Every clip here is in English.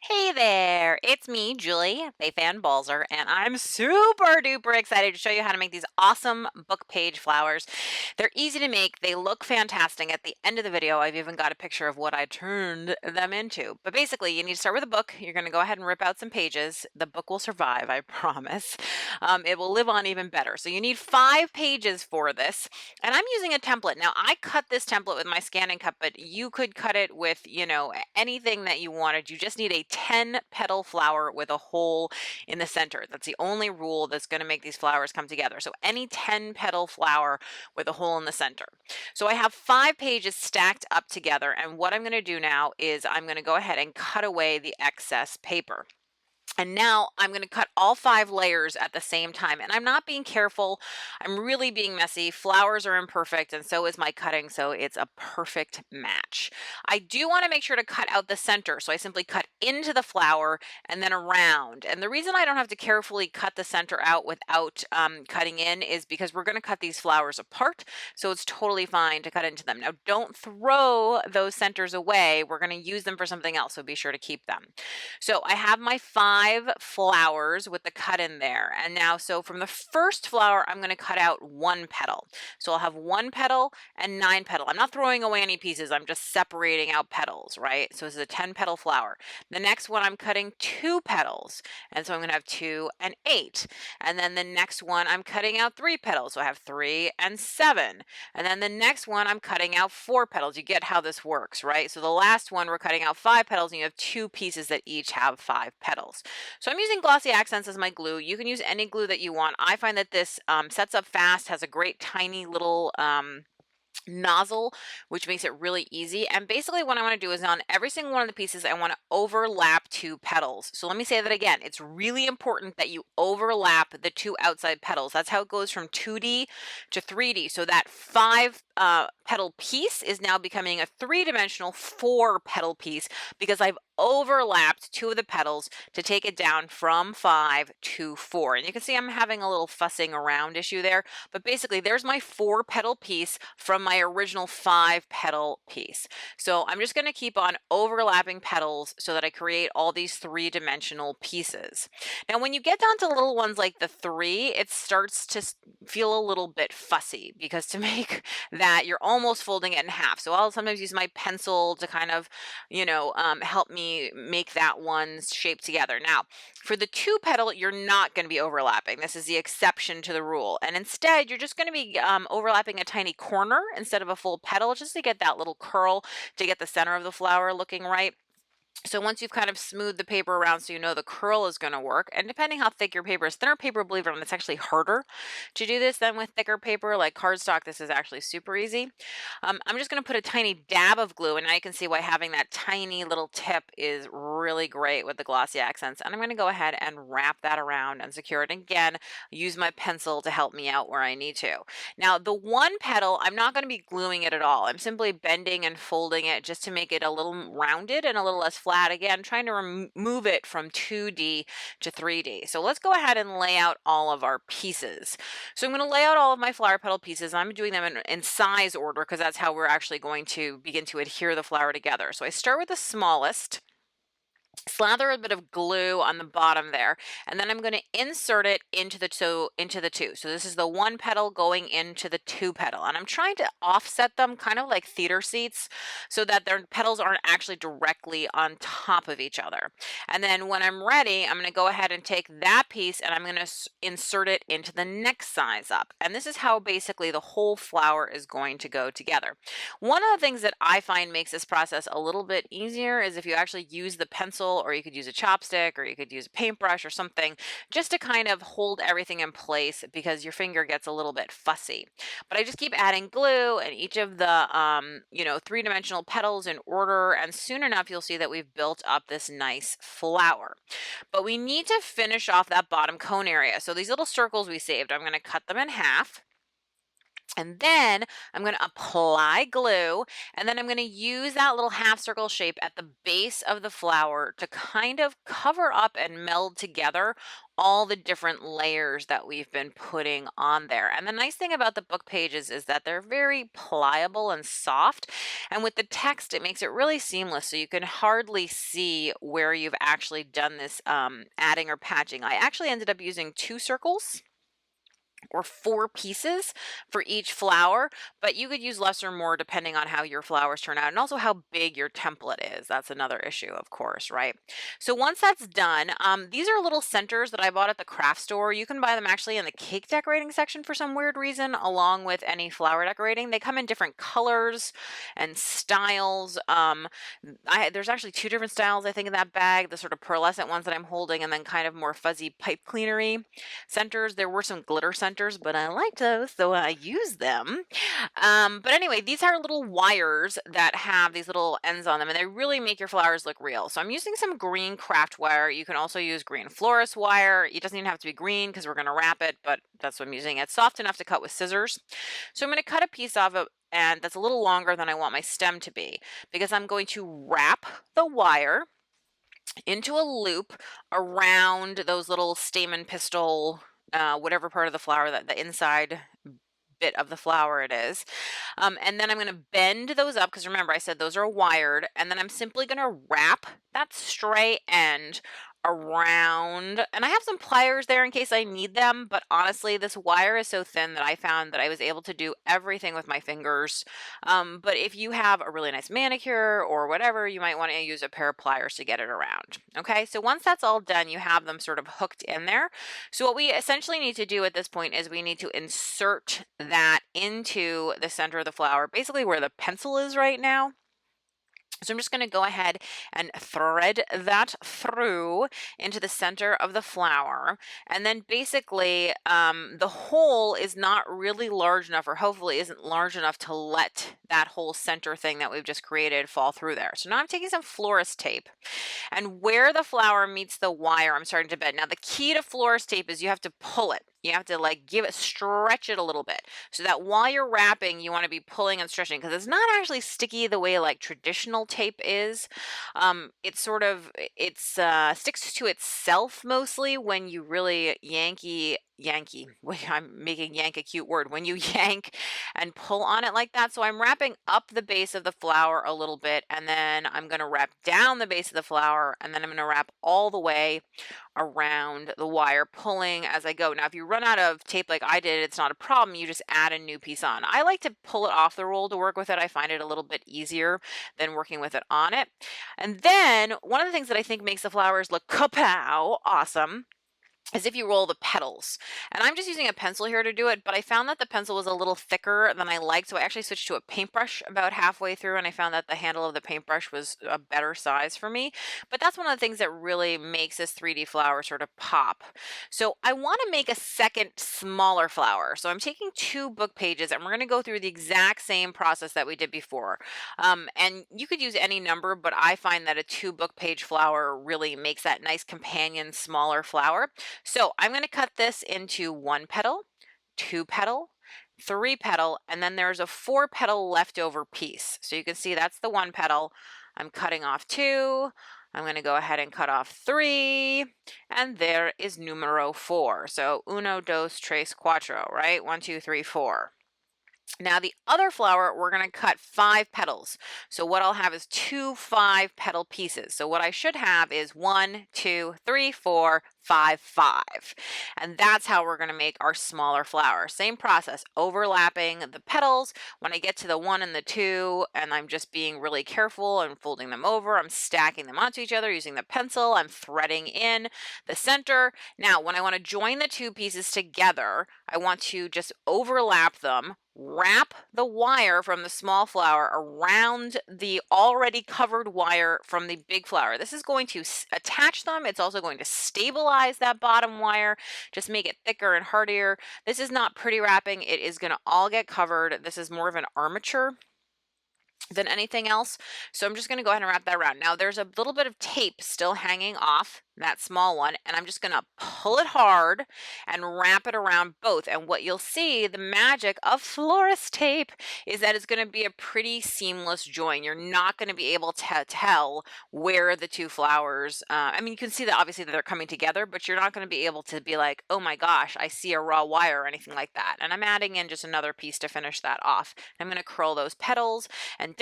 Hey there, it's me, Julie, Fei-Fan Balzer, and I'm super duper excited to show you how to make these awesome book page flowers. They're easy to make, they look fantastic. At the end of the video, I've even got a picture of what I turned them into. But basically, you need to start with a book. You're going to go ahead and rip out some pages. The book will survive, I promise. It will live on even better. So you need 5 pages for this. And I'm using a template. Now, I cut this template with my scan and cut, but you could cut it with, anything that you wanted. You just need a 10 petal flower with a hole in the center. That's the only rule that's going to make these flowers come together. So any 10 petal flower with a hole in the center. So I have 5 pages stacked up together. And what I'm going to do now is I'm going to go ahead and cut away the excess paper. And now I'm going to cut all 5 layers at the same time. And I'm not being careful. I'm really being messy. Flowers are imperfect, and so is my cutting, so it's a perfect match. I do want to make sure to cut out the center, so I simply cut into the flower and then around. And the reason I don't have to carefully cut the center out without cutting in is because we're going to cut these flowers apart, so it's totally fine to cut into them. Now, don't throw those centers away. We're going to use them for something else, so be sure to keep them. So I have my 5 flowers with the cut in there. And now, so from the first flower, I'm going to cut out 1 petal. So I'll have 1 petal and 9 petal. I'm not throwing away any pieces. I'm just separating out petals, right? So this is a 10 petal flower. The next one, I'm cutting 2 petals. And so I'm going to have 2 and 8. And then the next one, I'm cutting out 3 petals. So I have 3 and 7. And then the next one, I'm cutting out 4 petals. You get how this works, right? So the last one, we're cutting out 5 petals, and you have 2 pieces that each have 5 petals. So I'm using glossy accents as my glue. You can use any glue that you want. I find that this sets up fast, has a great tiny little nozzle, which makes it really easy. And basically what I want to do is on every single one of the pieces, I want to overlap 2 petals. So let me say that again. It's really important that you overlap the 2 outside petals. That's how it goes from 2D to 3D. So that 5 petal piece is now becoming a 3-dimensional 4 petal piece because I've overlapped 2 of the petals to take it down from 5 to 4. And you can see I'm having a little fussing around issue there, but basically there's my 4 petal piece from my original 5 petal piece. So I'm just going to keep on overlapping petals so that I create all these 3-dimensional pieces. Now, when you get down to little ones like the 3, it starts to feel a little bit fussy because to make that, you're almost folding it in half. So I'll sometimes use my pencil to kind of, help me make that one shape together. Now, for the 2 petal, you're not going to be overlapping. This is the exception to the rule. And instead, you're just going to be overlapping a tiny corner instead of a full petal, just to get that little curl, to get the center of the flower looking right. So once you've kind of smoothed the paper around so you know the curl is going to work, and depending how thick your paper is, thinner paper, believe it or not, it's actually harder to do this than with thicker paper like cardstock. This is actually super easy. I'm just going to put a tiny dab of glue, and now you can see why having that tiny little tip is really great with the glossy accents. And I'm going to go ahead and wrap that around and secure it. And again, use my pencil to help me out where I need to. Now, the 1 petal, I'm not going to be gluing it at all. I'm simply bending and folding it just to make it a little rounded and a little less flat. Again, trying to remove it from 2D to 3D. So let's go ahead and lay out all of our pieces. So I'm going to lay out all of my flower petal pieces. I'm doing them in size order because that's how we're actually going to begin to adhere the flower together. So I start with the smallest. Slather a bit of glue on the bottom there, and then I'm going to insert it into the two. So this is the 1 petal going into the 2 petal, and I'm trying to offset them kind of like theater seats so that their petals aren't actually directly on top of each other. And then when I'm ready, I'm going to go ahead and take that piece and I'm going to insert it into the next size up. And this is how basically the whole flower is going to go together. One of the things that I find makes this process a little bit easier is if you actually use the pencil, or you could use a chopstick, or you could use a paintbrush or something, just to kind of hold everything in place because your finger gets a little bit fussy. But I just keep adding glue and each of the 3-dimensional petals in order, and soon enough you'll see that we've built up this nice flower. But we need to finish off that bottom cone area. So these little circles we saved, I'm going to cut them in half. And then I'm going to apply glue, and then I'm going to use that little half circle shape at the base of the flower to kind of cover up and meld together all the different layers that we've been putting on there. And the nice thing about the book pages is that they're very pliable and soft. And with the text, it makes it really seamless. So you can hardly see where you've actually done this adding or patching. I actually ended up using 2 circles or 4 pieces for each flower, but you could use less or more depending on how your flowers turn out and also how big your template is. That's another issue, of course, right? So once that's done, these are little centers that I bought at the craft store. You can buy them actually in the cake decorating section for some weird reason, along with any flower decorating. They come in different colors and styles. There's actually 2 different styles, I think, in that bag, the sort of pearlescent ones that I'm holding, and then kind of more fuzzy pipe cleanery centers. There were some glitter centers, but I liked those, so I used them. But anyway, these are little wires that have these little ends on them, and they really make your flowers look real. So I'm using some green craft wire. You can also use green florist wire. It doesn't even have to be green because we're going to wrap it, but that's what I'm using. It's soft enough to cut with scissors. So I'm going to cut a piece off of, and that's a little longer than I want my stem to be, because I'm going to wrap the wire into a loop around those little stamen pistil, whatever part of the flower, that the inside bit of the flower it is. And then I'm going to bend those up because remember I said those are wired, and then I'm simply going to wrap that stray end around, and I have some pliers there in case I need them, but honestly this wire is so thin that I found that I was able to do everything with my fingers. But if you have a really nice manicure or whatever, you might want to use a pair of pliers to get it around. Okay, so once that's all done, you have them sort of hooked in there. So what we essentially need to do at this point is we need to insert that into the center of the flower, basically where the pencil is right now. So I'm just going to go ahead and thread that through into the center of the flower. And then basically the hole is not really large enough, or hopefully isn't large enough to let that whole center thing that we've just created fall through there. So now I'm taking some florist tape, and where the flower meets the wire, I'm starting to bend. Now the key to florist tape is you have to pull it. You have to like stretch it a little bit, so that while you're wrapping, you want to be pulling and stretching, because it's not actually sticky the way like traditional tape is. It's sort of, sticks to itself mostly when you really Yankee, I'm making yank a cute word, when you yank and pull on it like that. So I'm wrapping up the base of the flower a little bit, and then I'm going to wrap down the base of the flower, and then I'm going to wrap all the way around the wire, pulling as I go. Now, if you run out of tape like I did, it's not a problem. You just add a new piece on. I like to pull it off the roll to work with it. I find it a little bit easier than working with it on it. And then one of the things that I think makes the flowers look kapow awesome is if you roll the petals. And I'm just using a pencil here to do it, but I found that the pencil was a little thicker than I liked, so I actually switched to a paintbrush about halfway through, and I found that the handle of the paintbrush was a better size for me. But that's one of the things that really makes this 3D flower sort of pop. So I want to make a second smaller flower. So I'm taking 2 book pages, and we're going to go through the exact same process that we did before. And you could use any number, but I find that a 2 book page flower really makes that nice companion smaller flower. So I'm going to cut this into 1 petal, 2 petal, 3 petal, and then there's a 4 petal leftover piece. So you can see that's the 1 petal. I'm cutting off 2. I'm going to go ahead and cut off 3, and there is numero 4. So uno, dos, tres, cuatro, right? 1, 2, 3, 4. Now the other flower, we're going to cut 5 petals. So what I'll have is 2 5-petal pieces. So what I should have is 1, 2, 3, 4, 5, 5. And that's how we're going to make our smaller flower. Same process, overlapping the petals. When I get to the 1 and the 2, and I'm just being really careful and folding them over, I'm stacking them onto each other using the pencil. I'm threading in the center. Now, when I want to join the 2 pieces together, I want to just overlap them, wrap the wire from the small flower around the already covered wire from the big flower. This is going to attach them. It's also going to stabilize that bottom wire, just make it thicker and hardier. This is not pretty wrapping. It is going to all get covered. This is more of an armature than anything else. So I'm just going to go ahead and wrap that around. Now there's a little bit of tape still hanging off that small one, and I'm just gonna pull it hard and wrap it around both. And what you'll see, the magic of florist tape, is that it's gonna be a pretty seamless join. You're not gonna be able to tell where the two flowers, I mean, you can see that obviously that they're coming together, but you're not gonna be able to be like, oh my gosh, I see a raw wire or anything like that. And I'm adding in just another piece to finish that off. I'm gonna curl those petals and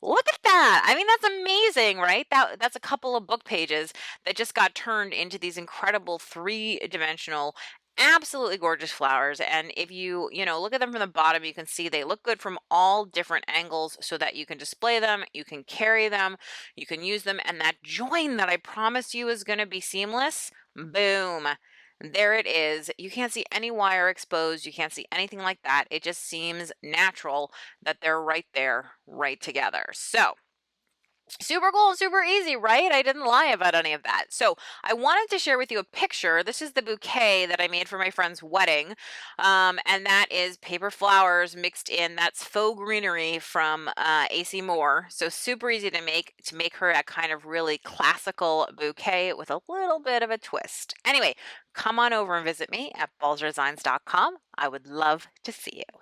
look at that. I mean, that's amazing, right? That's a couple of book pages that just got turned into these incredible three-dimensional, absolutely gorgeous flowers. And if you know, look at them from the bottom, you can see they look good from all different angles so that you can display them, you can carry them, you can use them. And that join that I promised you is going to be seamless, boom. There it is. You can't see any wire exposed. You can't see anything like that. It just seems natural that they're right there, right together. So super cool and super easy, right? I didn't lie about any of that. So I wanted to share with you a picture. This is the bouquet that I made for my friend's wedding. And that is paper flowers mixed in. That's faux greenery from AC Moore. So super easy to make her a kind of really classical bouquet with a little bit of a twist. Anyway, come on over and visit me at balzerdesigns.com. I would love to see you.